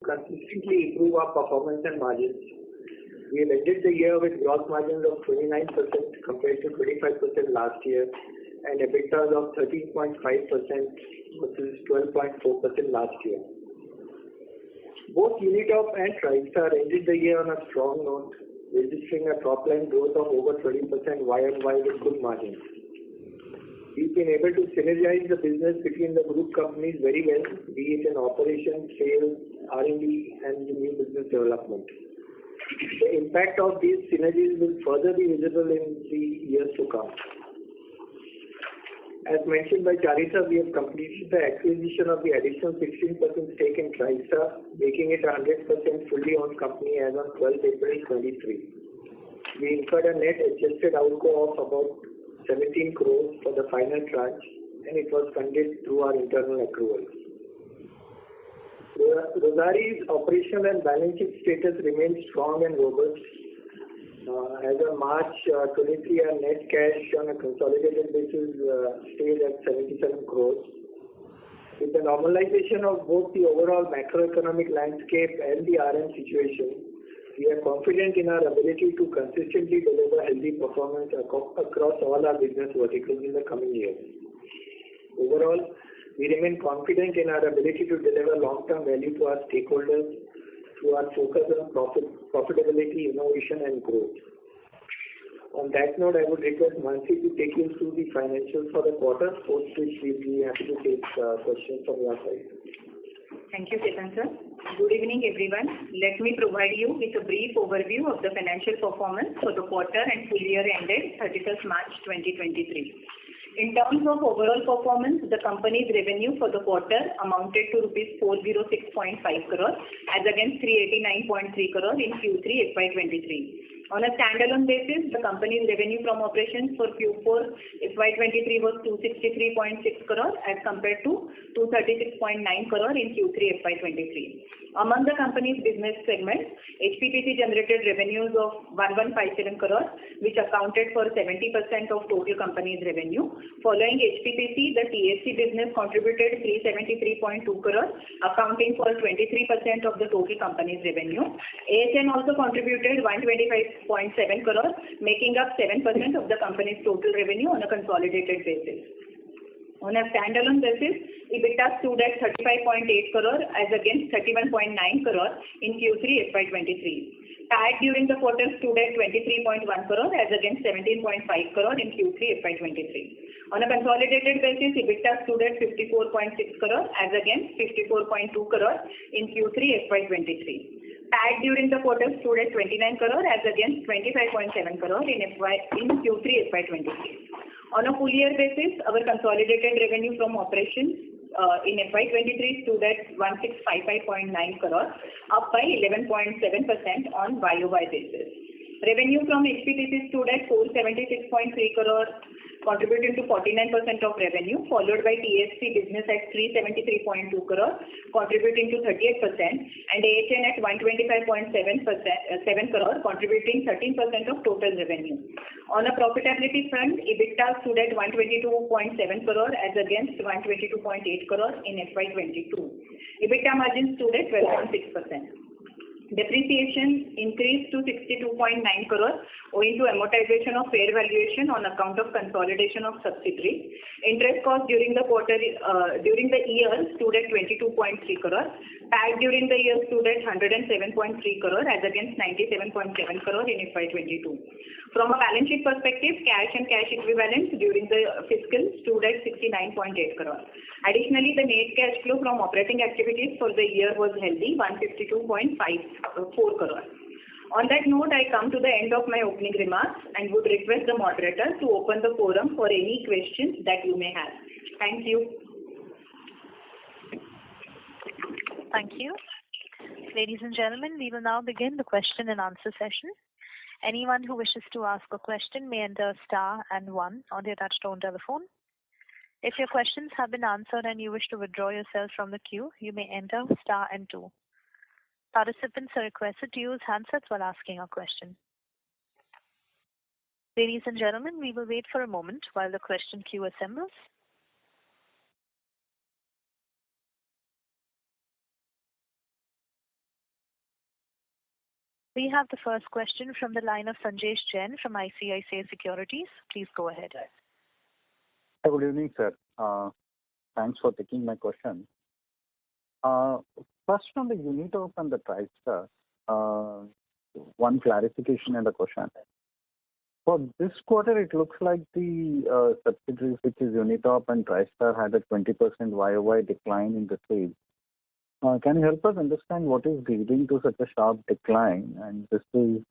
consistently improve our performance and margins. We have ended the year with gross margins of 29% compared to 25% last year and EBITDA of 13.5% versus 12.4% last year. Both Unitop and TriStar ended the year on a strong note, registering a top-line growth of over 20% YoY with good margins. We've been able to synergize the business between the group companies very well, be it in operations, sales, R&D, and the new business development. The impact of these synergies will further be visible in the years to come. As mentioned by Charissa, we have completed the acquisition of the additional 16% stake in TriStar, making it a 100% fully owned company as on 12 April 2023. We incurred a net adjusted outgo of about 17 crores for the final tranche, and it was funded through our internal accruals. Rossari's operational and balance sheet status remains strong and robust. As of March 23, our net cash on a consolidated basis stays at 77 crores. With the normalization of both the overall macroeconomic landscape and the RM situation, we are confident in our ability to consistently deliver healthy performance across all our business verticals in the coming years. Overall, we remain confident in our ability to deliver long-term value to our stakeholders through our focus on profitability, innovation, and growth. On that note, I would request Mansi to take you through the financials for the quarter, post which we'll be happy to take questions from your side. Thank you, Chetan sir. Good evening, everyone. Let me provide you with a brief overview of the financial performance for the quarter and full year ended 31st March 2023. In terms of overall performance, the company's revenue for the quarter amounted to rupees 406.5 crore as against 389.3 crore in Q3 FY23. On a standalone basis, the company's revenue from operations for Q4 FY23 was 263.6 crore as compared to 236.9 crore in Q3 FY23. Among the company's business segments, HPPC generated revenues of 1157 crore, which accounted for 70% of total company's revenue. Following HPPC, the TSC business contributed 373.2 crore, accounting for 23% of the total company's revenue. AHN also contributed 125.7 crore, making up 7% of the company's total revenue on a consolidated basis. On a standalone basis, EBITDA stood at 35.8 crore as against 31.9 crore in Q3 FY23. PAT during the quarter stood at 23.1 crore as against 17.5 crore in Q3 FY23. On a consolidated basis, EBITDA stood at 54.6 crore as against 54.2 crore in Q3 FY23. PAT during the quarter stood at 29 crore as against 25.7 crore in Q3 FY23. On a full year basis, our consolidated revenue from operations in FY23 stood at 1655.9 crore, up by 11.7% on YoY basis. Revenue from HPPC stood at 476.3 crore, contributing to 49% of revenue, followed by TSC business at 373.2 crore, contributing to 38%, and AHN at 125.7 crore, contributing 13% of total revenue. On a profitability front, EBITDA stood at 122.7 crore as against 122.8 crore in FY22. EBITDA margin stood at 12.6%. Depreciation increased to 62.9 crore owing to amortization of fair valuation on account of consolidation of subsidiaries. Interest cost during the year stood at 22.3 crore. PAT during the year stood at 107.3 crore as against 97.7 crore in FY22. From a balance sheet perspective, cash and cash equivalents during the fiscal stood at 69.8 crore. Additionally, the net cash flow from operating activities for the year was healthy, 152.4 crore. On that note, I come to the end of my opening remarks and would request the moderator to open the forum for any questions that you may have. Thank you. Thank you. Ladies and gentlemen, we will now begin the question and answer session. Anyone who wishes to ask a question may enter star and 1 on their touchtone telephone. If your questions have been answered and you wish to withdraw yourself from the queue, you may enter star and 2. Participants are requested to use handsets while asking a question. Ladies and gentlemen, we will wait for a moment while the question queue assembles. We have the first question from the line of Sanjesh Jain from ICICI Securities. Please go ahead. Good evening, sir. Thanks for taking my question. First, on the Unitop and the TriStar, one clarification and a question. For this quarter, it looks like the subsidiaries, which is Unitop and TriStar, had a 20% YOY decline in the sales. Can you help us understand what is leading to such a sharp decline? And this is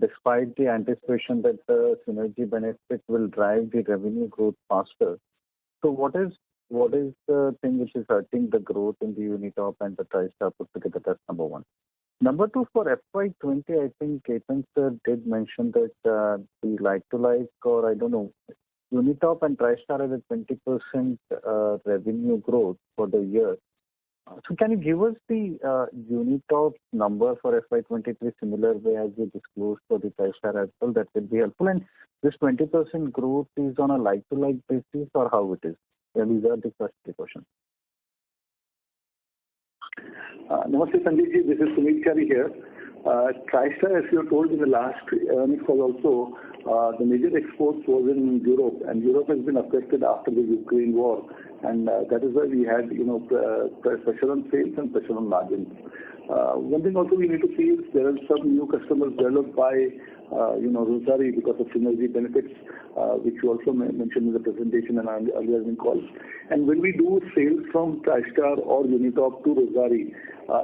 despite the anticipation that the synergy benefit will drive the revenue growth faster. So what is the thing which is hurting the growth in the Unitop and the TriStar put together? That's number one. Number two, for FY20, I think Ketan sir did mention that the like-to-like, or I don't know, Unitop and TriStar has a 20% revenue growth for the year. So can you give us the Unitop number for FY23 similar way as you disclosed for the TriStar as well? That would be helpful. And this 20% growth is on a like-to-like basis or how it is? These are the first three questions. Namaste Sanjay, this is Sumit Chari here. TriStar, as you told in the last earnings call also, the major exports was in Europe, and Europe has been affected after the Ukraine war, and that is why we had pressure on sales and pressure on margins. One thing also we need to see is there are some new customers developed by Rossari because of synergy benefits, which you also mentioned in the presentation and earlier in calls. And when we do sales from TriStar or Unitop to Rossari,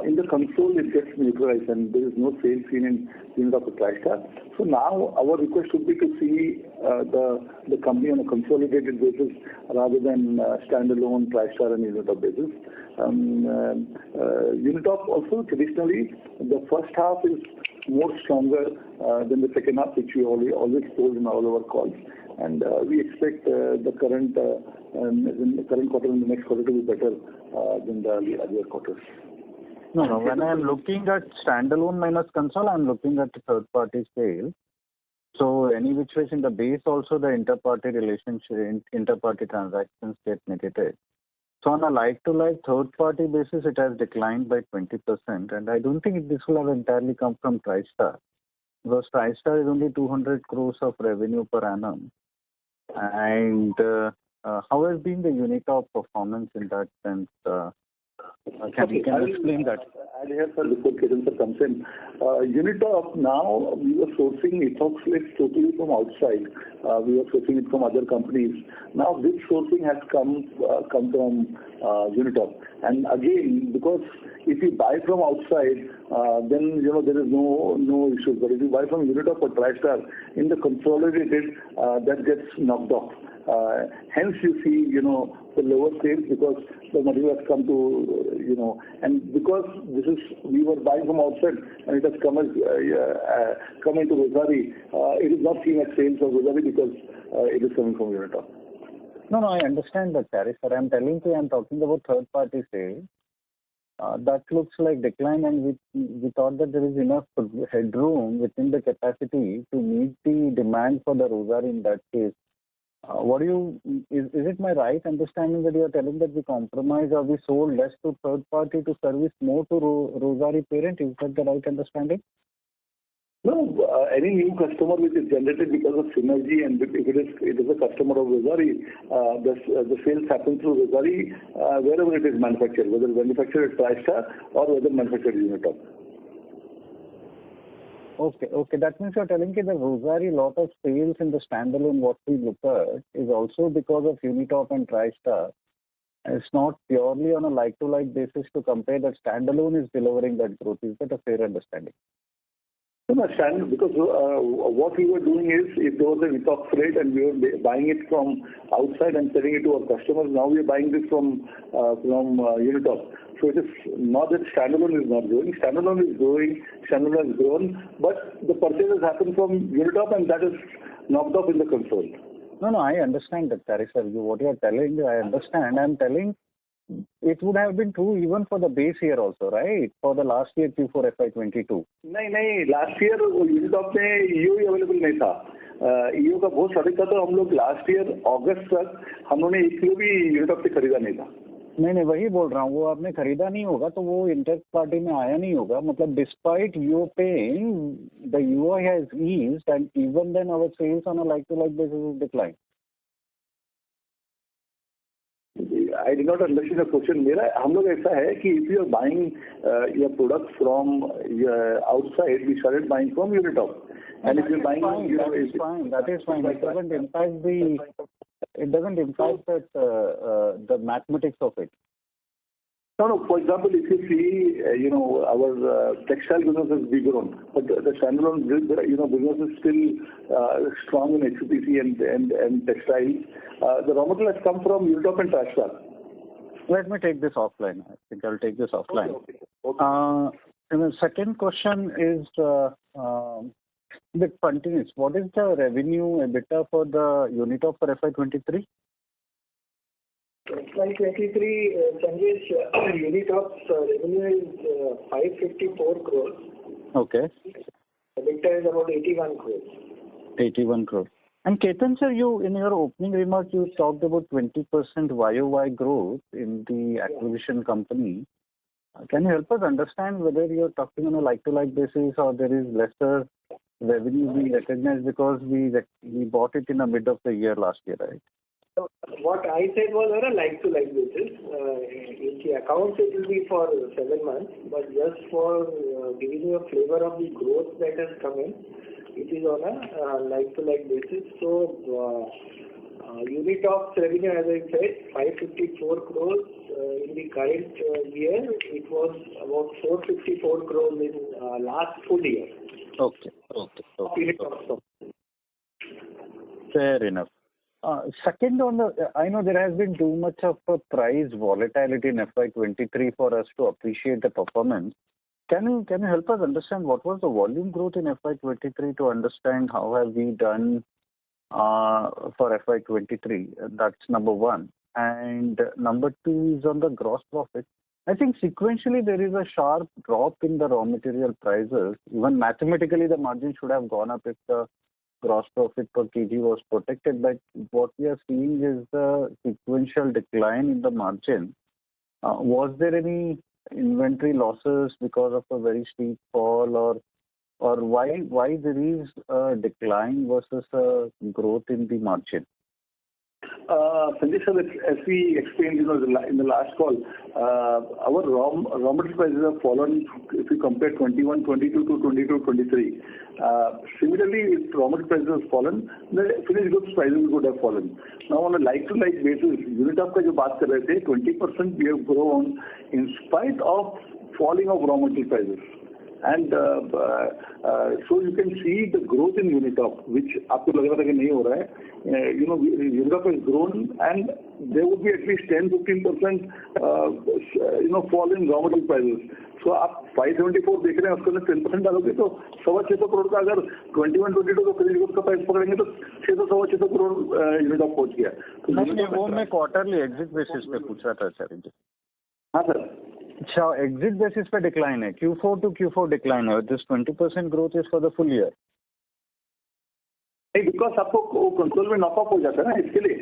in the console it gets neutralized and there is no sales seen in Unitop or TriStar. So now our request would be to see the company on a consolidated basis rather than standalone TriStar and Unitop basis. Unitop also traditionally the first half is more stronger than the second half, which we always told in all our calls, and we expect the current quarter and the next quarter to be better than the earlier quarters. No. When I am looking at standalone minus console, I am looking at third-party sales. So any which ways in the base also the inter-party relationship, inter-party transactions get negated. So on a like-to-like third-party basis, it has declined by 20%, and I don't think this will have entirely come from TriStar, because TriStar is only 200 crores of revenue per annum. And how has been the Unitop performance in that sense? Can you explain that? I'll hear for before Ketan sir comes in. Unitop, now we were sourcing ethoxylates totally from outside. We were sourcing it from other companies. Now this sourcing has come from Unitop. And again, because if you buy from outside, then there is no issues. But if you buy from Unitop or TriStar, in the consolidated, that gets knocked off. Hence you see, the lower sales because the material has come to, and because we were buying from outside and it has come into Rossari, it is not seen as sales of Rossari because it is coming from Unitop. No, I understand that, Chari sir. I'm talking about third-party sales. That looks like decline, and we thought that there is enough headroom within the capacity to meet the demand for the Rossari in that case. Is it my right understanding that you are telling that we compromise or we sold less to third party to service more to Rossari parent? Is that the right understanding? No, any new customer which is generated because of synergy, and if it is a customer of Rossari, the sales happen through Rossari wherever it is manufactured, whether manufactured at TriStar or whether manufactured at Unitop. Okay. That means you're telling me that Rossari lot of sales in the standalone what we look at is also because of Unitop and TriStar. It's not purely on a like-to-like basis to compare that standalone is delivering that growth. Is that a fair understanding? No, because what we were doing is, if there was an ethoxylate and we were buying it from outside and selling it to our customers, now we are buying this from Unitop. So it is not that standalone is not growing. Standalone is growing, standalone has grown, but the purchases happen from Unitop and that is knocked off in the console. No, I understand that, Chari sir. What you are telling, I understand. I'm telling it would have been true even for the base year also, right? For the last year Q4FY22. No, last year Unitop में EO available नहीं था. EO का बहुत shortage था, तो हम लोग last year August तक हम लोगों ने एक किलो भी Unitop से खरीदा नहीं था. नहीं वही बोल रहा हूँ, वो आपने खरीदा नहीं होगा तो वो इंटरेस्ट पार्टी में आया नहीं होगा. मतलब despite you paying the UI has eased and even then our sales on a like to like basis is decline. I did not understand the question. मेरा हम लोग ऐसा है कि if you are buying your product from outside, we started buying from Unitop. And if you are buying, that is fine. It doesn't impact the mathematics of it. No. For example, if you see, our textile business has grown, but the standalone, business is still strong in HPC and textiles. The raw material has come from Unitop and Trashstar. Let me take this offline. I think I'll take this offline. Okay. And the second question is the continuous. What is the revenue EBITDA for the Unitop for FY23? FY23, Sanjesh, Unitop's revenue is 554 crores. Okay. EBITDA is about 81 crores. 81 crores. And Ketan sir, you in your opening remarks you talked about 20% YOY growth in the acquisition company. Can you help us understand whether you're talking on a like-to-like basis or there is lesser revenue being recognized because we bought it in the mid of the year last year, right? So what I said was on a like-to-like basis. In the accounts it will be for 7 months, but just for giving you a flavor of the growth that has come in, it is on a like-to-like basis. So Unitop's revenue, as I said, 554 crores in the current year. It was about 454 crores in last full year. Okay. Fair enough. Second, I know there has been too much of a price volatility in FY23 for us to appreciate the performance. Can you help us understand what was the volume growth in FY23 to understand how have we done for FY23? That's number one. And number two is on the gross profit. I think sequentially there is a sharp drop in the raw material prices. Even mathematically the margin should have gone up if the gross profit per kg was protected. But what we are seeing is the sequential decline in the margin. Was there any inventory losses because of a very steep fall, or why there is a decline versus a growth in the margin? Sanjay sir, as we explained, in the last call, our raw material prices have fallen if you compare 21-22 to 22-23. Similarly, if raw material prices have fallen, the finished goods prices would have fallen. Now, on a like-to-like basis, Unitop का जो बात कर रहे थे, 20% we have grown in spite of falling of raw material prices. And so you can see the growth in Unitop, which आपको लग रहा था कि नहीं हो रहा है. Unitop has grown, and there would be at least 10-15% fall in raw material prices. So आप 574 देख रहे हैं, उसके अंदर 10% डालोगे तो 600 करोड़ का, अगर 21-22 का फिनिश गुड्स का प्राइस पकड़ेंगे तो 600 करोड़ Unitop पहुंच गया. वो मैं क्वार्टरली एग्जिट बेसिस पे पूछ रहा था सर. हाँ सर. अच्छा, एग्जिट बेसिस पे डिक्लाइन है, Q4 to Q4 डिक्लाइन है. This 20% growth is for the full year. नहीं, बिकॉज आपको कंट्रोल में नॉकअप हो जाता है ना, इसके लिए.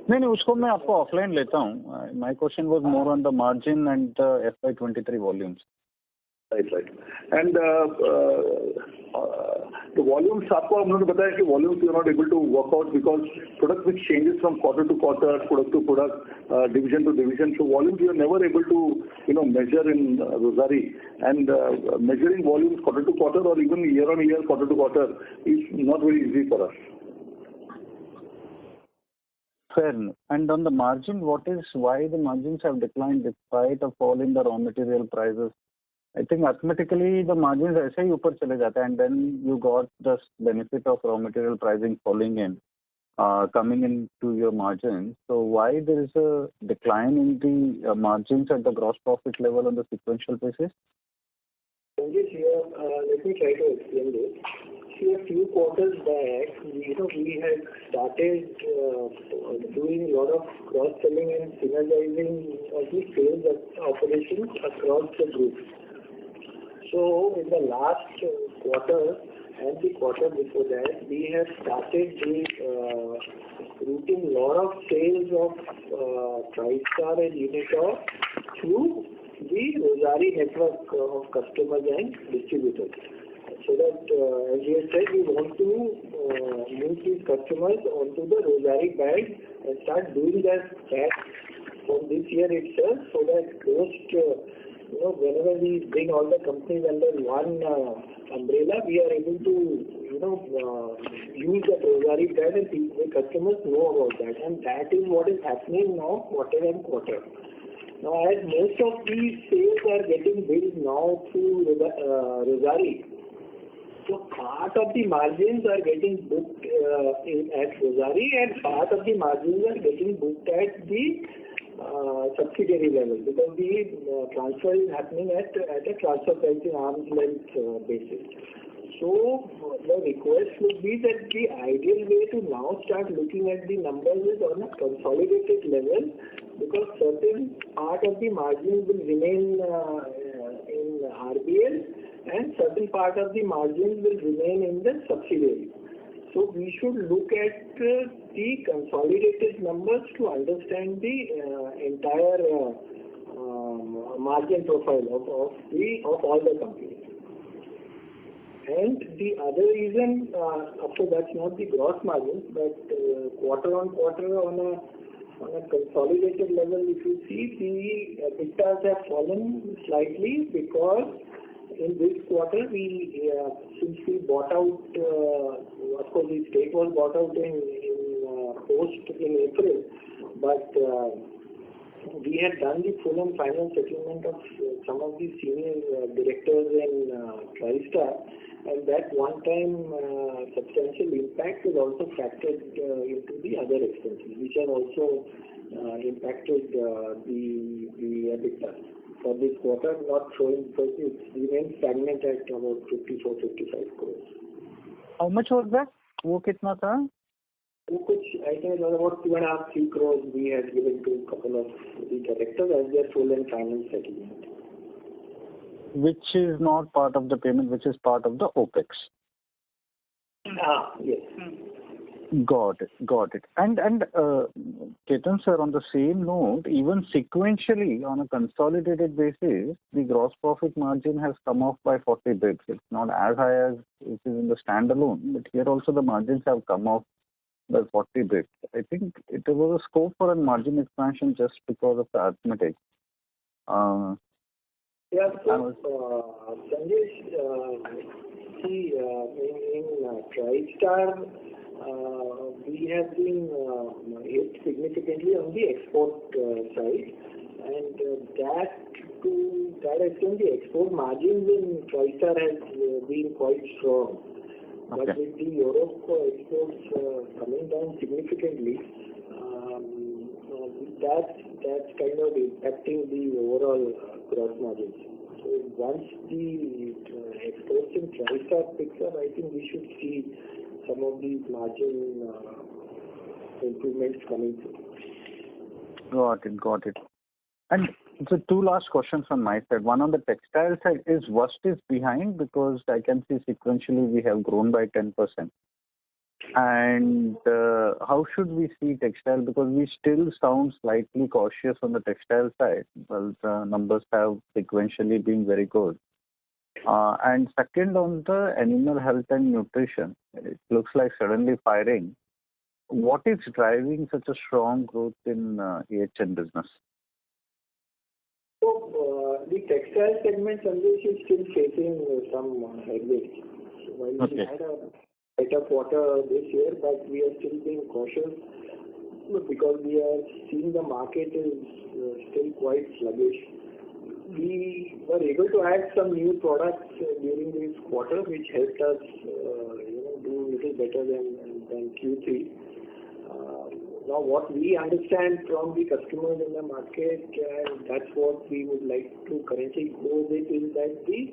नहीं, उसको मैं आपको ऑफलाइन लेता हूँ. My question was more on the margin and FY23 volumes. Right. And the volumes, आपको हम लोगों ने बताया कि volumes we are not able to work out because product which changes from quarter to quarter, product to product, division to division. So volumes we are never able to measure in Rossari, and measuring volumes quarter to quarter or even year on year, quarter to quarter is not very easy for us. Fair enough. And on the margin, why the margins have declined despite a fall in the raw material prices? I think mathematically the margins ऐसे ही ऊपर चले जाते हैं, and then you got the benefit of raw material pricing falling in, coming into your margins. So why there is a decline in the margins at the gross profit level on the sequential basis? Here, let me try to explain this. See, a few quarters back, we had started doing a lot of cross-selling and synergizing of the sales operations across the group. So in the last quarter, and the quarter before that, we have started routing lot of sales of TriStar and Unitop through the Rossari network of customers and distributors. So that, as we have said, we want to move these customers onto the Rossari bag and start doing that from this year itself, so that whenever we bring all the companies under one umbrella, we are able to use the Rossari brand and the customers know about that, and that is what is happening now quarter and quarter. Now, as most of these sales are getting billed now through Rossari, so part of the margins are getting booked at Rossari, and part of the margins are getting booked at the subsidiary level, because the transfer is happening at a transfer pricing arm's length basis. So the request would be that the ideal way to now start looking at the numbers is on a consolidated level, because certain part of the margins will remain in RBL and certain part of the margins will remain in the subsidiary. So we should look at the consolidated numbers to understand the entire margin profile of all the companies. And the other reason, of course, that's not the gross margin, but quarter on quarter on a consolidated level, if you see, the EBITDAs have fallen slightly, because in this quarter, since we bought out, of course, the stake was bought out in April, but we had done the full and final settlement of some of the senior directors in TriStar, and that one-time substantial impact is also factored into the other expenses, which have also impacted the EBITDA. For this quarter, not showing, because it remains stagnant at about 54-55 crores. How much was that? वो कितना था? I think it was about 2.5-3 crores we had given to a couple of the directors as their full and final settlement. Which is not part of the payment, which is part of the OPEX. Yes. Got it. And Ketan sir, on the same note, even sequentially on a consolidated basis, the gross profit margin has come off by 40 bits. It's not as high as it is in the standalone, but here also the margins have come off by 40 bits. I think it was a scope for a margin expansion just because of the arithmetic. Yeah, so Sanjesh, see, in TriStar, we have been hit significantly on the export side, and to that extent, the export margins in TriStar has been quite strong. Okay. But with the Europe exports coming down significantly, that's kind of impacting the overall gross margins. So once the exports in TriStar picks up, I think we should see some of these margin improvements coming through. Got it. And so two last questions from my side. One on the textile side, is West is behind, because I can see sequentially we have grown by 10%. And how should we see textile? Because we still sound slightly cautious on the textile side. Well, the numbers have sequentially been very good. And second, on the animal health and nutrition, it looks like suddenly firing. What is driving such a strong growth in AHN business? So the textile segment, Sanjesh, is still facing some headwinds. So while we had a better quarter this year, but we are still being cautious because we are seeing the market is still quite sluggish. We were able to add some new products during this quarter, which helped us do a little better than Q3. Now, what we understand from the customers in the market, and that's what we would like to currently go with, is that the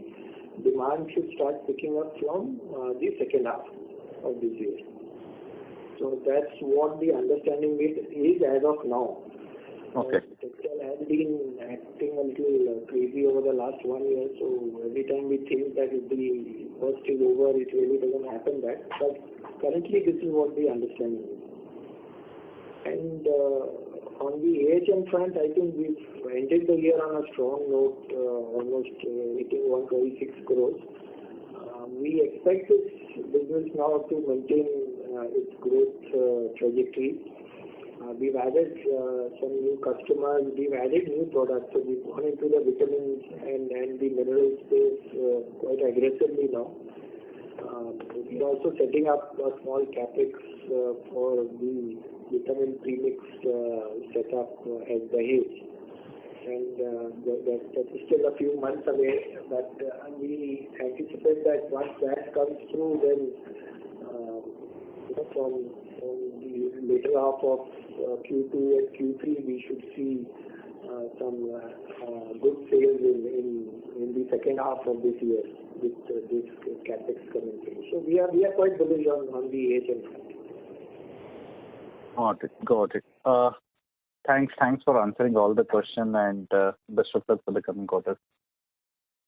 demand should start picking up from the second half of this year. So that's what the understanding is as of now. Okay. Textile has been acting a little crazy over the last 1 year, so every time we think that if the worst is over, it really doesn't happen that. But currently, this is what we understand. And on the AHN front, I think we've ended the year on a strong note, almost hitting 126 crores. We expect this business now to maintain its growth trajectory. We've added some new customers. We've added new products. So we've gone into the vitamins and the mineral space quite aggressively now. We're also setting up a small capex for the vitamin premix setup at Dahej. And that is still a few months away. But we anticipate that once that comes through, then from the later half of Q2 and Q3, we should see some good sales in the second half of this year with this capex coming through. So we are quite bullish on the AHN front. Got it. Thanks for answering all the question and best of luck for the coming quarters.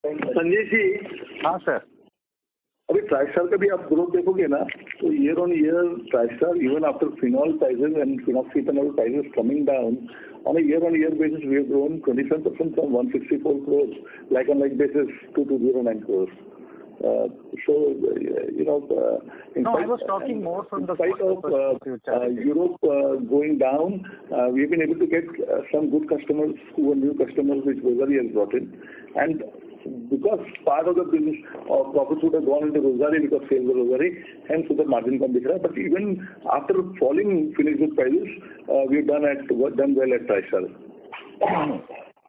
Sanjay ji, हाँ sir. अभी Tristar का भी आप growth देखोगे ना, तो year on year Tristar even after phenol prices and phenoxyphenol prices coming down on a year-on-year basis, we have grown 27% from 164 crores, like on like basis, to 209 crores. So, in no, spite, I was talking more from the spite of Europe going down, we have been able to get some good customers who are new customers which Rossari has brought in. And because part of the business or profits would have gone into Rossari because sales were Rossari, hence the margin can be higher. But even after falling finished good prices, we've done well at TriStar.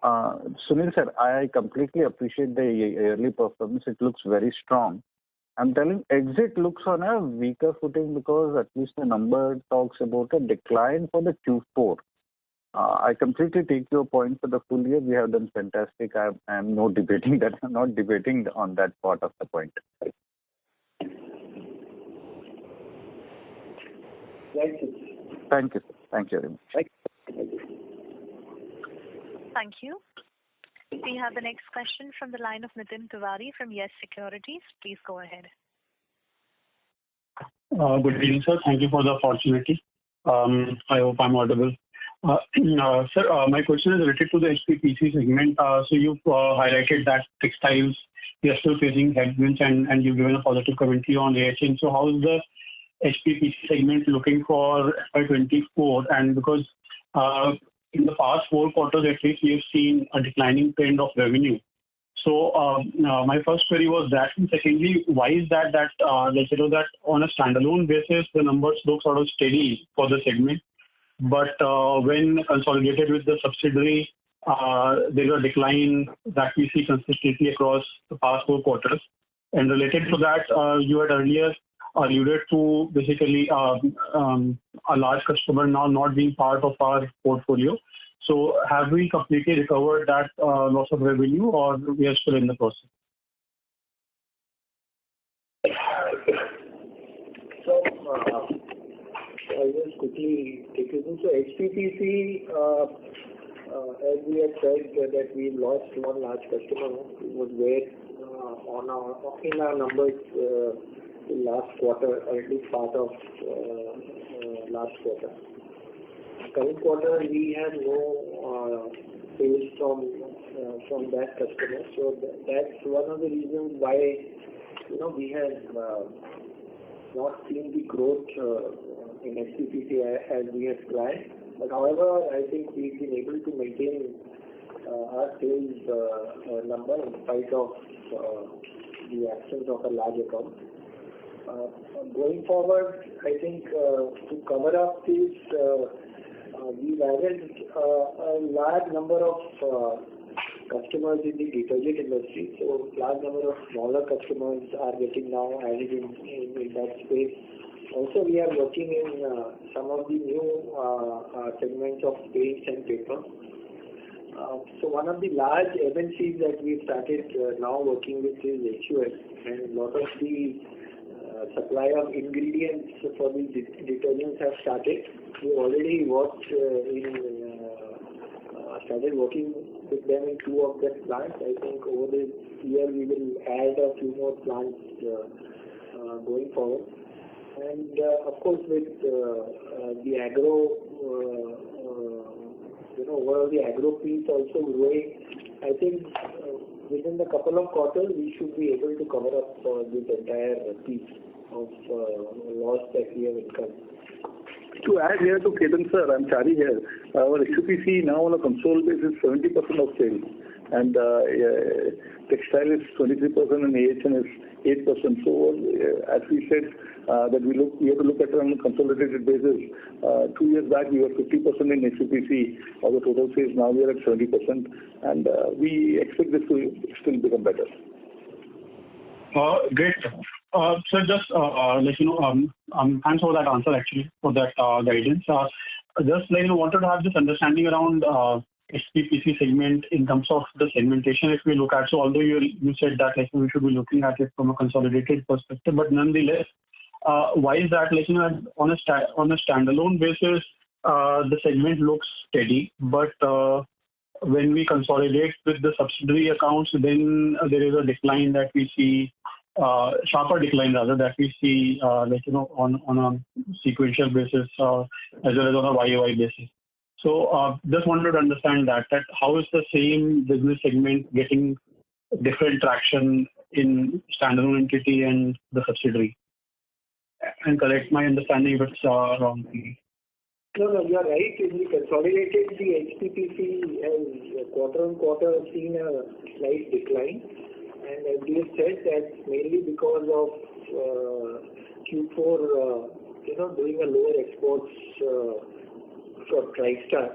Sunil sir, I completely appreciate the yearly performance. It looks very strong. I'm telling exit looks on a weaker footing because at least the number talks about a decline for the Q4. I completely take your point for the full year. We have done fantastic. I am not debating that. I'm not debating on that part of the point. Thank you. Thank you, sir. Thank you very much. Thank you. We have the next question from the line of Nitin Tiwari from Yes Securities. Please go ahead. Good evening, sir. Thank you for the opportunity. I hope I'm audible. Sir, my question is related to the HPPC segment. So you've highlighted that textiles, we are still facing headwinds and you've given a positive commentary on AHN. So how is the HPPC segment looking for FY24? And because in the past 4 quarters at least, we have seen a declining trend of revenue. So my first query was that. And secondly, why is that that on a standalone basis, the numbers look sort of steady for the segment? But when consolidated with the subsidiary, there is a decline that we see consistently across the past 4 quarters. And related to that, you had earlier alluded to basically a large customer now not being part of our portfolio. So have we completely recovered that loss of revenue, or we are still in the process? So I'll just quickly take you through. So HPPC, as we had said that we lost one large customer who was there in our numbers in last quarter, or at least part of last quarter. Current quarter, we had no sales from that customer. So that's one of the reasons why we have not seen the growth in HPPC as we had planned. But however, I think we've been able to maintain our sales number in spite of the absence of a large account. Going forward, I think to cover up this, we've added a large number of customers in the detergent industry. So large number of smaller customers are getting now added in that space. Also, we are working in some of the new segments of paints and paper. So one of the large MNCs that we started now working with is HUL, and a lot of the supply of ingredients for the detergents have started. We already worked in started working with them in 2 of their plants. I think over this year we will add a few more plants going forward. And of course, with the agro, overall the agro piece also growing, I think within a couple of quarters we should be able to cover up this entire piece of loss that we have incurred. To add here to Ketan sir, I'm Chari here. Our HPPC now on a consolidated basis is 70% of sales, and textile is 23% and AHN is 8%. So as we said, that we have to look at it on a consolidated basis. 2 years back we were 50% in HPPC of the total sales. Now we are at 70%, and we expect this to still become better. Great. So just thanks for that answer actually, for that guidance. Just wanted to have this understanding around HPPC segment in terms of the segmentation. If we look at, so although you said that we should be looking at it from a consolidated perspective, but nonetheless, why is that on a standalone basis the segment looks steady, but when we consolidate with the subsidiary accounts, then there is a decline that we see, sharper decline rather, that we see on a sequential basis as well as on a YOY basis. So just wanted to understand that how is the same business segment getting different traction in standalone entity and the subsidiary? And correct my understanding if it's wrong. No, you are right. In the consolidated, the HPPC has quarter on quarter seen a slight decline. And as we have said, that's mainly because of Q4, doing a lower exports for TriStar.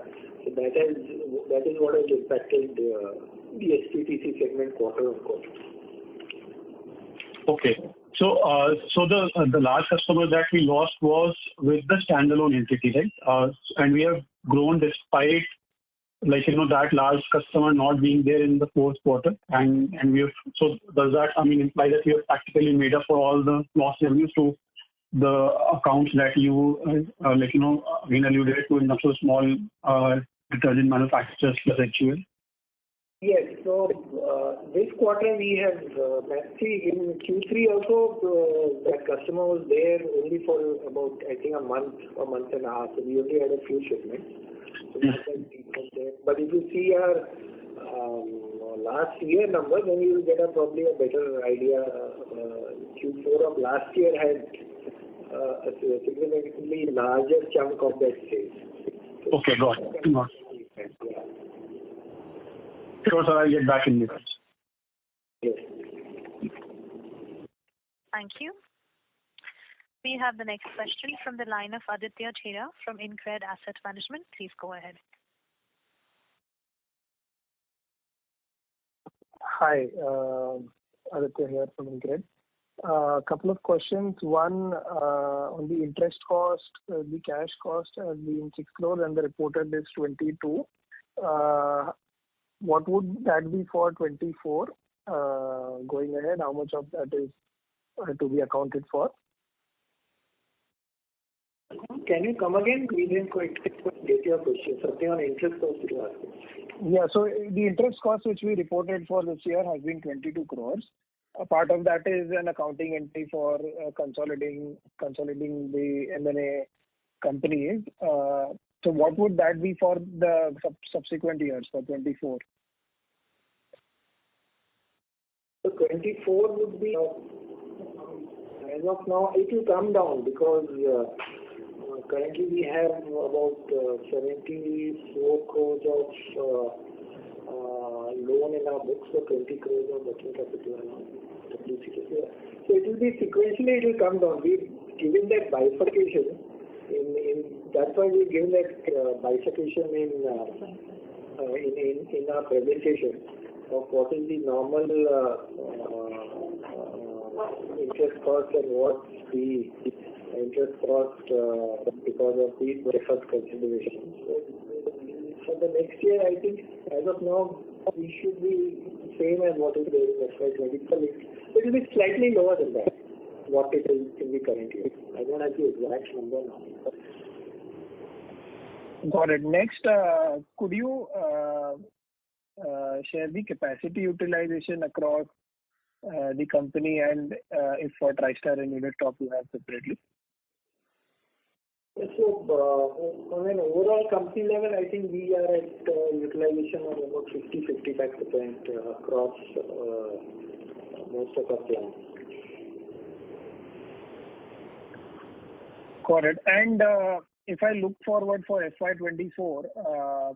So that is what has impacted the HPPC segment quarter on quarter. Okay. So the large customer that we lost was with the standalone entity, right? And we have grown despite that large customer not being there in the fourth quarter, and we have, so does that imply that we have practically made up for all the lost revenues to the accounts that you alluded to in terms of small detergent manufacturers plus HUL? Yes. So this quarter we have see in Q3 also that customer was there only for about I think a month and a half. So we only had a few shipments. So but if you see our last year number, then you will get probably a better idea. Q4 of last year had a significantly larger chunk of that sales. So okay, got it. Sure, sir, I'll get back in this. Yes. Thank you. We have the next question from the line of Aditya Chheda from InCred Asset Management. Please go ahead. Hi, Aditya here from InCred. Couple of questions. One, on the interest cost, the cash cost has been 6 crores and the reported is 22. What would that be for 24 going ahead? How much of that is to be accounted for? Can you come again? We didn't quite get your question. Something on interest cost you were asking. Yeah, so the interest cost which we reported for this year has been 22 crores. A part of that is an accounting entry for consolidating the M&A companies. So what would that be for the subsequent years, for 24? So 24 would be, as of now, it will come down because currently we have about 74 crores of loan in our books, so 20 crores of working capital around. So it will be sequentially, it will come down. We've given that bifurcation. That's why we've given that bifurcation in our presentation of what is the normal interest cost and what the interest cost because of the deferred consideration. So for the next year, I think as of now we should be same as what is there in FY23. It will be slightly lower than that, what it is in the current year. I don't have the exact number now. Got it. Next, could you share the capacity utilization across the company and if for TriStar and Unitop you have separately? So, on an overall company level, I think we are at utilization of about 50-55% across most of our plants. Got it. And if I look forward for FY24,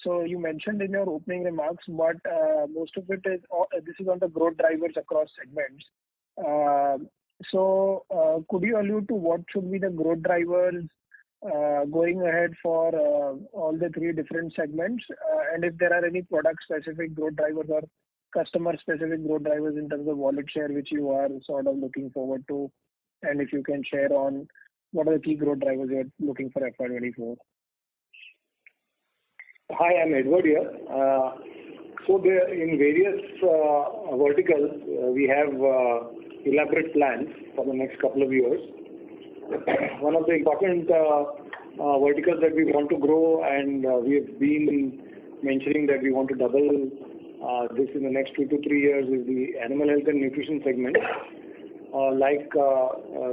so you mentioned in your opening remarks, but most of it is this is on the growth drivers across segments. So could you allude to what should be the growth drivers going ahead for all the three different segments, and if there are any product-specific growth drivers or customer-specific growth drivers in terms of wallet share which you are sort of looking forward to, and if you can share on what are the key growth drivers you're looking for FY24? Hi, I'm Edward here. So there, in various verticals, we have elaborate plans for the next couple of years. One of the important verticals that we want to grow, and we have been mentioning that we want to double this in the next 2 to 3 years, is the animal health and nutrition segment. Like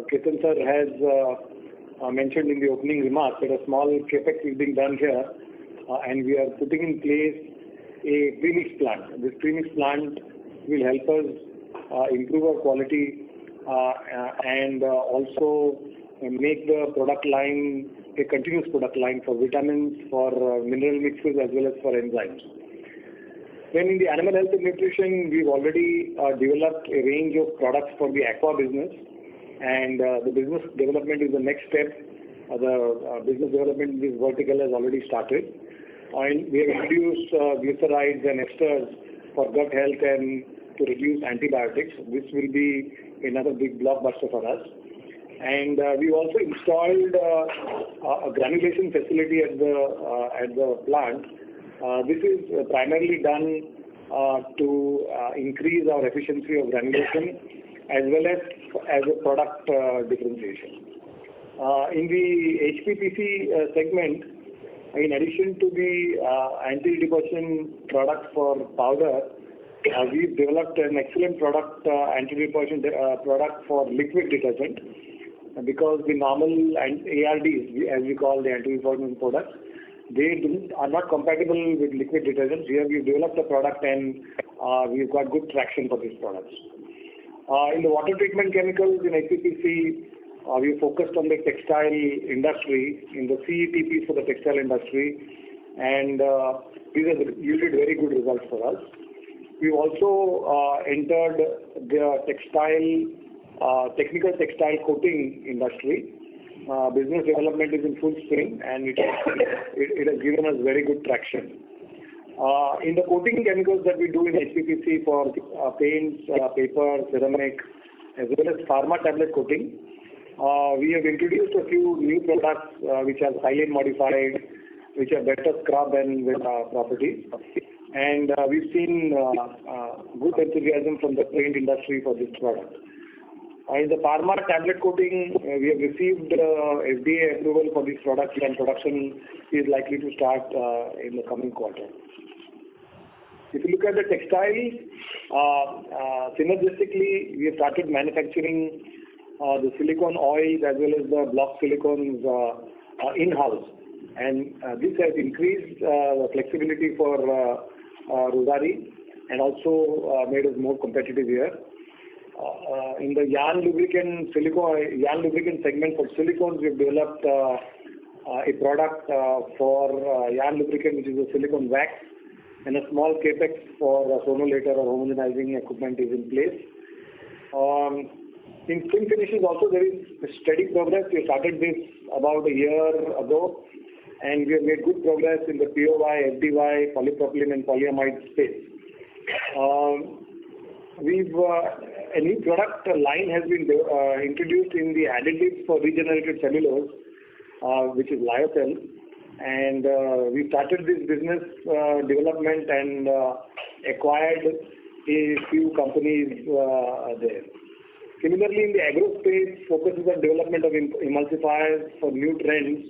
Ketan sir has mentioned in the opening remarks, that a small capex is being done here, and we are putting in place a premix plant. This premix plant will help us improve our quality and also make the product line a continuous product line for vitamins, for mineral mixes, as well as for enzymes. Then in the animal health and nutrition, we've already developed a range of products for the aqua business, and the business development is the next step. The business development in this vertical has already started. And we have introduced glycerides and esters for gut health and to reduce antibiotics. This will be another big blockbuster for us. And we've also installed a granulation facility at the plant. This is primarily done to increase our efficiency of granulation as well as a product differentiation. In the HPPC segment, in addition to the anti-deposition product for powder, we've developed an excellent product, anti-deposition product for liquid detergent, because the normal ARDs, as we call the anti-deposition products, they are not compatible with liquid detergents. Here we've developed a product and we've got good traction for these products. In the water treatment chemicals in HPPC, we focused on the textile industry, in the CETP for the textile industry, and these have yielded very good results for us. We've also entered the technical textile coating industry. Business development is in full swing, and it has given us very good traction. In the coating chemicals that we do in HPPC for paints, paper, ceramic, as well as pharma tablet coating, we have introduced a few new products which are silane modified, which are better scrub and with properties. And we've seen good enthusiasm from the paint industry for this product. In the pharma tablet coating, we have received FDA approval for this product, and production is likely to start in the coming quarter. If you look at the textiles, synergistically, we have started manufacturing the silicone oils as well as the block silicones in-house. And this has increased the flexibility for Rossari and also made us more competitive here. In the yarn lubricant segment for silicones, we have developed a product for yarn lubricant, which is a silicone wax, and a small capex for sonolator or homogenizing equipment is in place. In film finishes also there is steady progress. We started this about a year ago, and we have made good progress in the POY, FDY, polypropylene and polyamide space. A new product line has been introduced in the additives for regenerated cellulose, which is lyocell, and we started this business development and acquired a few companies there. Similarly, in the agro space, focuses on development of emulsifiers for new trends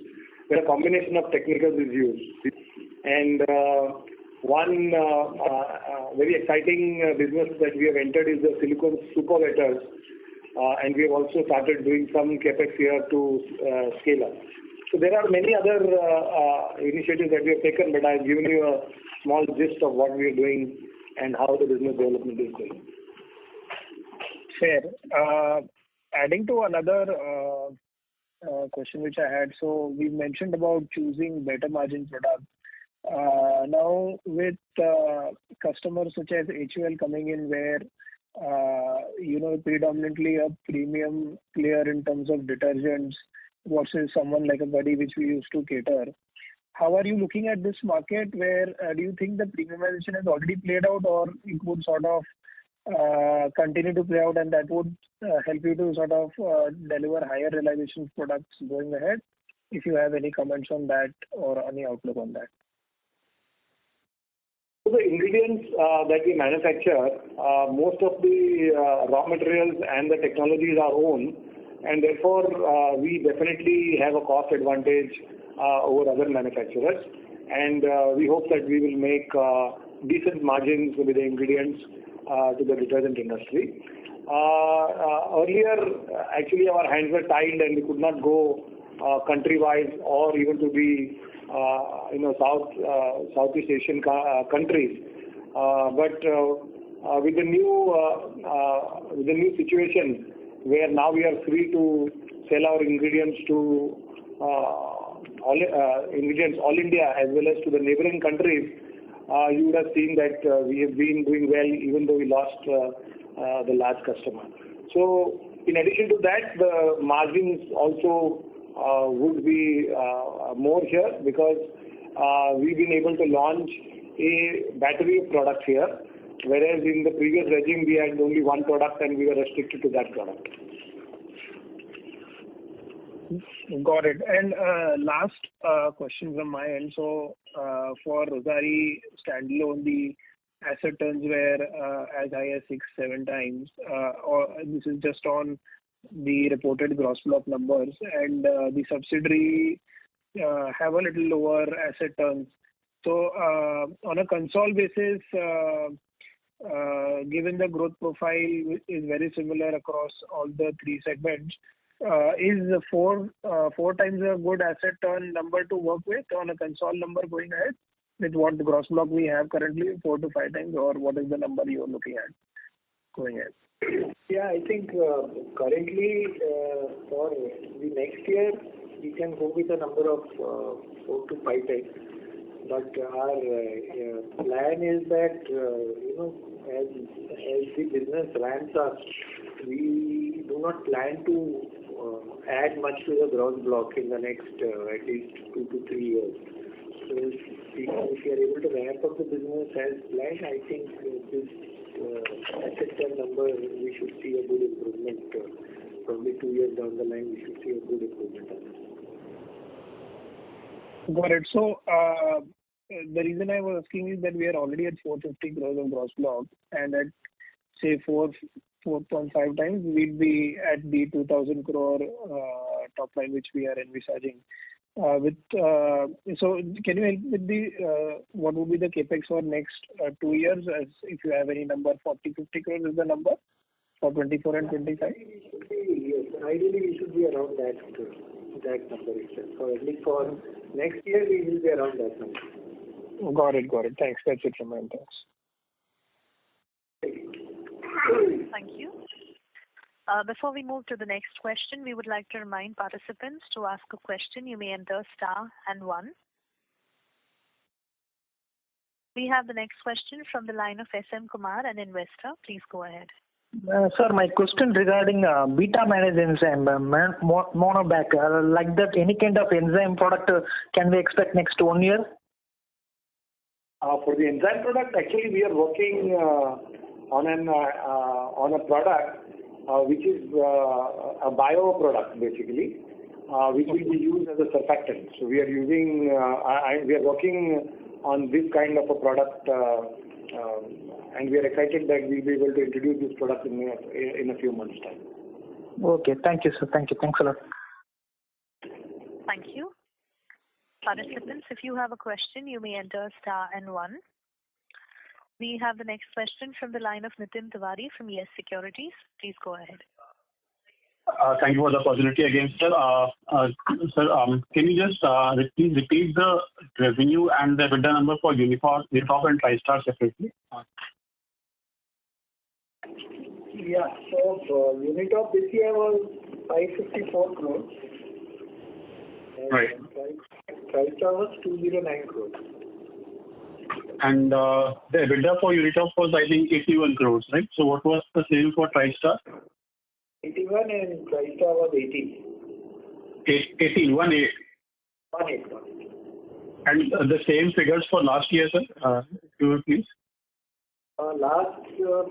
where a combination of technicals is used. And one very exciting business that we have entered is the silicone superwetters, and we have also started doing some capex here to scale up. So there are many other initiatives that we have taken, but I've given you a small gist of what we are doing and how the business development is going. Fair. Adding to another question which I had, so we mentioned about choosing better margin products. Now with customers such as HUL coming in, where predominantly a premium player in terms of detergents versus someone like a Buddy which we used to cater. How are you looking at this market, where do you think the premiumization has already played out, or it would sort of continue to play out, and that would help you to sort of deliver higher realization products going ahead? If you have any comments on that or any outlook on that. So the ingredients that we manufacture, most of the raw materials and the technologies are own, and therefore we definitely have a cost advantage over other manufacturers, and we hope that we will make decent margins with the ingredients to the detergent industry. Earlier, actually our hands were tied and we could not go country-wise or even to the Southeast Asian countries. But with the new situation, where now we are free to sell our ingredients to all India as well as to the neighboring countries, you would have seen that we have been doing well, even though we lost the large customer. So in addition to that, the margins also would be more here, because we've been able to launch a battery of products here, whereas in the previous regime we had only one product and we were restricted to that product. Got it. And last question from my end. So for Rossari standalone, the asset turns were as high as 6-7 times. Or this is just on the reported gross block numbers, and the subsidiary have a little lower asset turns. So on a console basis, given the growth profile is very similar across all the three segments, is 4 times a good asset turn number to work with on a console number going ahead with what the gross block we have currently, 4 to 5 times, or what is the number you are looking at going ahead? Yeah, I think currently for the next year we can go with a number of 4 to 5 times. But our plan is that as the business ramps up, we do not plan to add much to the gross block in the next at least 2 to 3 years. So if we are able to ramp up the business as planned, I think this asset turn number, we should see a good improvement. Probably 2 years down the line, we should see a good improvement on this. Got it. So the reason I was asking is that we are already at 450 crores of gross block, and at say 4.5 times, we'd be at the 2,000 crore top line which we are envisaging. So can you help with the what would be the capex for next 2 years, as if you have any number? 40-50 crores is the number for 24 and 25? Yes, ideally we should be around that number itself. So at least for next year we will be around that number. Got it. Thanks. That's it from my end. Thanks. Thank you. Before we move to the next question, we would like to remind participants to ask a question. You may enter star and 1. We have the next question from the line of SM Kumar, an investor. Please go ahead. Sir, my question regarding beta-manase enzyme, monobac, like that, any kind of enzyme product can we expect next 1 year? For the enzyme product, actually we are working on a product which is a bio product basically, which will be used as a surfactant. So we are using, we are working on this kind of a product, and we are excited that we'll be able to introduce this product in a few months' time. Okay, thank you, sir. Thank you. Thanks a lot. Thank you. Participants, if you have a question, you may enter star and one. We have the next question from the line of Nitin Tiwari from Yes Securities. Please go ahead. Thank you for the opportunity again, sir. Can you just please repeat the revenue and the EBITDA number for Unitop and TriStar separately? Yeah. So Unitop this year was 554 crores. Right. TriStar was 209 crores. And the EBITDA for Unitop was, I think, 81 crores, right? So what was the sale for TriStar? 81 and TriStar was 18. 18, 18. 18. And the same figures for last year, sir, please? Last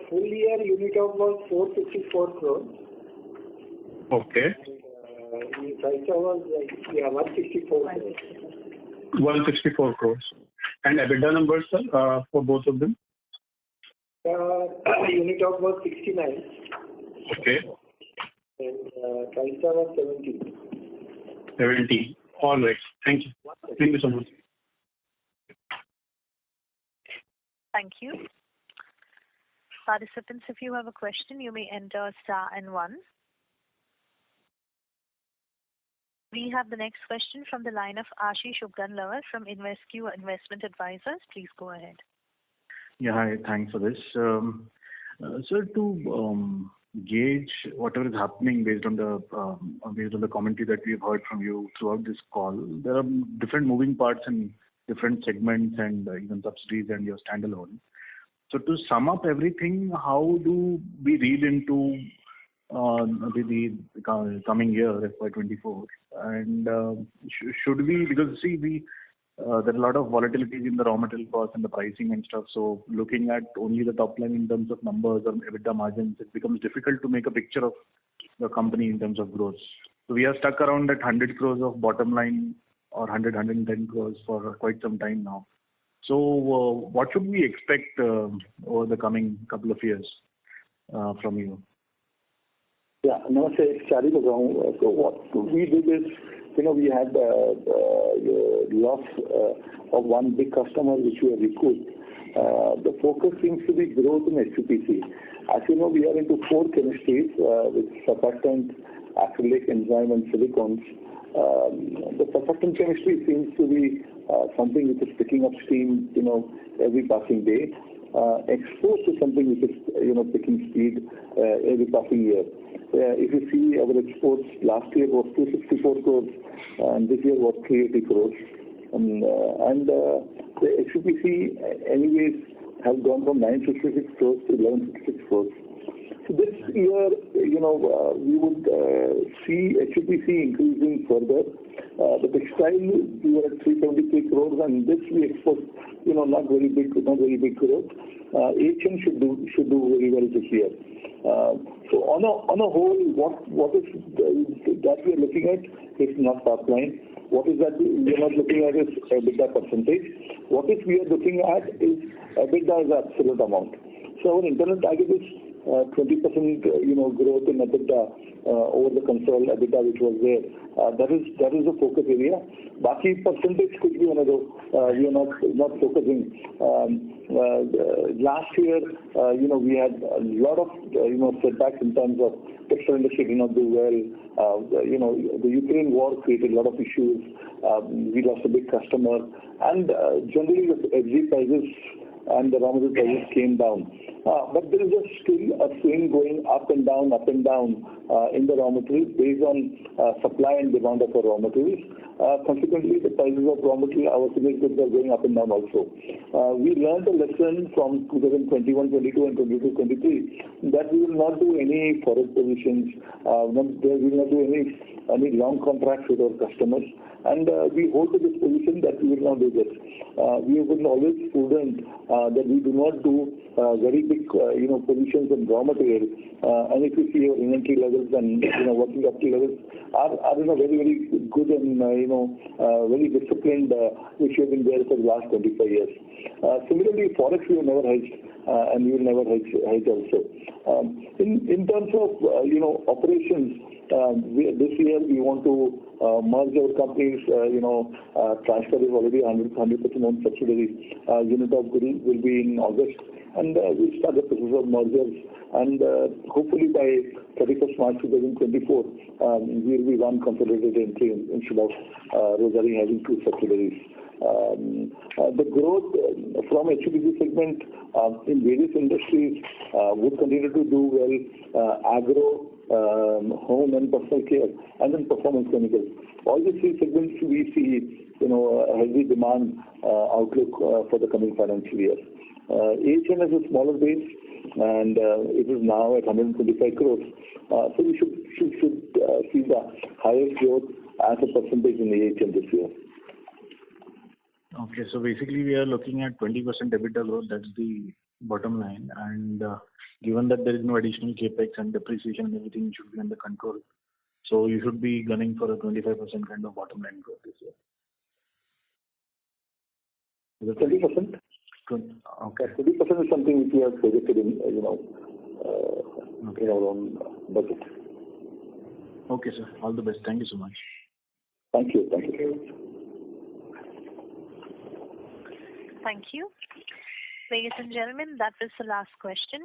full year, Unitop was 454 crores. Okay. And TriStar was 164 crores. 164 crores. And EBITDA numbers, sir, for both of them? Unitop was 69. Okay. And TriStar was 17. 17. All right. Thank you. Thank you so much. Thank you. Participants, if you have a question, you may enter star and one. We have the next question from the line of Ashish Ugganlawar from InvestQ Investment Advisors. Please go ahead. Yeah, hi. Thanks for this. Sir, to gauge whatever is happening based on the commentary that we've heard from you throughout this call, there are different moving parts in different segments and even subsidiaries and your standalone. So to sum up everything, how do we read into the coming year, FY24? And should we, because see, there are a lot of volatilities in the raw material costs and the pricing and stuff. So looking at only the top line in terms of numbers or EBITDA margins, it becomes difficult to make a picture of the company in terms of growth. So we are stuck around at 100 crores of bottom line or 110 crores for quite some time now. So what should we expect over the coming couple of years from you? Yeah, Namaste, it's Chari Bhagwan. So what we did is, we had loss of one big customer which we have recouped. The focus seems to be growth in HPPC. As you know, we are into 4 chemistries with surfactant, acrylic, enzyme, and silicones. The surfactant chemistry seems to be something which is picking up steam, every passing day. Exposed to something which is, picking speed every passing year. If you see our exports last year was 264 crores and this year was 380 crores. And the HPPC anyways has gone from 966 crores to 1166 crores. So this year, we would see HPPC increasing further. The textile, we were at 373 crores, and this we expect, not very big growth. HN should do very well this year. So on a whole, what is that we are looking at is not top line. What is that we are not looking at is EBITDA percentage. What is we are looking at is EBITDA as an absolute amount. So our internal target is 20% growth in EBITDA over the consolidated EBITDA which was there. That is the focus area. Baki percentage could be another. We are not focusing. Last year, we had a lot of setbacks in terms of textile industry did not do well. The Ukraine war created a lot of issues. We lost a big customer, and generally the FG prices and the raw material prices came down. But there is still a swing going up and down in the raw materials based on supply and demand of our raw materials. Consequently, the prices of raw material, our finished goods are going up and down also. We learned a lesson from 2021, 22 and 22, 23 that we will not do any forex positions. We will not do any long contracts with our customers. And we hold to this position that we will not do this. We have been always prudent that we do not do very big positions in raw material. And if you see our inventory levels and working capital levels are in a very, very good and very disciplined, which have been there for the last 25 years. Similarly, forex we have never hedged, and we will never hedge also. In terms of operations, this year we want to merged our companies. TriStar is already 100% owned subsidiary. Unitop will be in August, and we'll start the process of mergers. And hopefully by 31st March 2024, we will be one consolidated entity instead of Rossari having two subsidiaries. The growth from HPPC segment in various industries would continue to do well. Agro, home and personal care, and then performance chemicals. All these three segments we see, a healthy demand outlook for the coming financial year. AHN has a smaller base, and it is now at 125 crores. So we should see the highest growth as a percentage in AHN this year. Okay, so basically we are looking at 20% EBITDA growth. That's the bottom line. And given that there is no additional capex and depreciation and everything should be under control, so you should be gunning for a 25% kind of bottom line growth this year. Is it 20%? Okay. 20% is something which we have projected in, in our own budget. Okay, sir. All the best. Thank you so much. Thank you. Thank you. Ladies and gentlemen, that was the last question.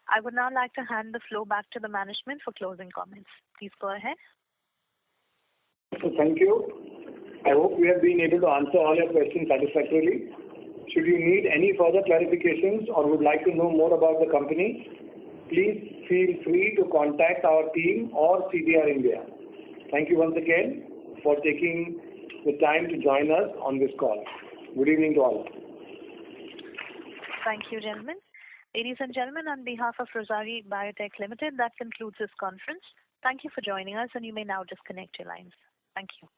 I would now like to hand the floor back to the management for closing comments. Please go ahead. So thank you. I hope we have been able to answer all your questions satisfactorily. Should you need any further clarifications or would like to know more about the company, please feel free to contact our team or CDR India. Thank you once again for taking the time to join us on this call. Good evening to all. Thank you, gentlemen. Ladies and gentlemen, on behalf of Rossari Biotech Limited, that concludes this conference. Thank you for joining us, and you may now disconnect your lines. Thank you.